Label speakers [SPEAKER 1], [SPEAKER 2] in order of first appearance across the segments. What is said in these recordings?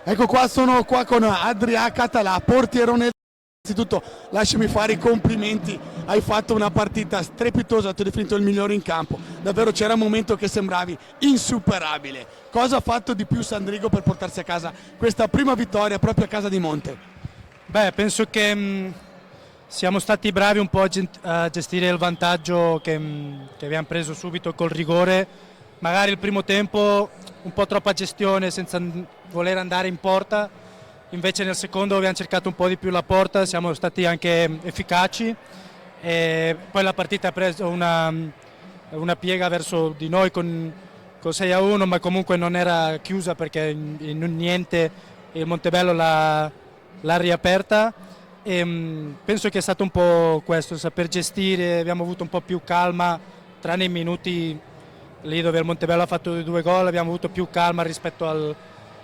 [SPEAKER 1] Ecco qua, sono qua con Adrià Català, portierone. Innanzitutto lasciami fare i complimenti, hai fatto una partita strepitosa, ti ho definito il migliore in campo, davvero c'era un momento che sembravi insuperabile. Cosa ha fatto di più Sandrigo per portarsi a casa questa prima vittoria proprio a casa di Monte?
[SPEAKER 2] Beh, penso che siamo stati bravi un po' a gestire il vantaggio che abbiamo preso subito col rigore. Magari il primo tempo un po' troppa gestione senza voler andare in porta, invece nel secondo abbiamo cercato un po' di più la porta, siamo stati anche efficaci e poi la partita ha preso una piega verso di noi con 6-1, ma comunque non era chiusa perché in niente il Montebello l'ha riaperta e penso che è stato un po' questo, saper gestire, abbiamo avuto un po' più calma, tranne i minuti lì dove il Montebello ha fatto 2 gol, abbiamo avuto più calma rispetto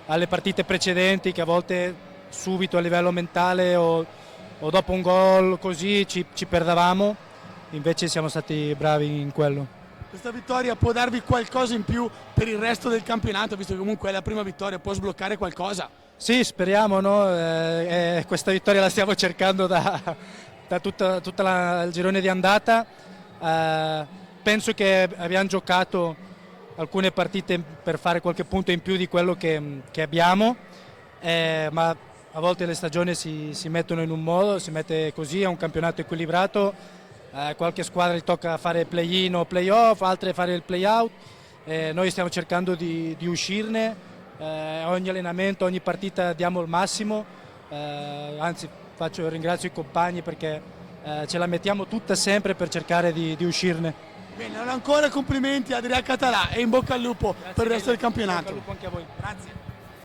[SPEAKER 2] alle partite precedenti che a volte subito a livello mentale o dopo un gol così ci perdavamo, invece siamo stati bravi in quello.
[SPEAKER 1] Questa vittoria può darvi qualcosa in più per il resto del campionato, visto che comunque è la prima vittoria, può sbloccare qualcosa?
[SPEAKER 2] Sì, speriamo, no? Questa vittoria la stiamo cercando da tutto il girone di andata. Penso che abbiamo giocato alcune partite per fare qualche punto in più di quello che abbiamo, ma a volte le stagioni si mettono in un modo, si mette così, è un campionato equilibrato, qualche squadra gli tocca fare play-in o play-off, altre fare il play-out, noi stiamo cercando di uscirne. Ogni allenamento, ogni partita diamo il massimo, anzi ringrazio i compagni perché ce la mettiamo tutta sempre per cercare di uscirne.
[SPEAKER 1] Bene, allora ancora complimenti a Adrià Català e in bocca al lupo
[SPEAKER 2] Grazie
[SPEAKER 1] per il resto
[SPEAKER 2] mille.
[SPEAKER 1] del campionato.
[SPEAKER 2] In bocca al lupo anche a voi.
[SPEAKER 1] Grazie.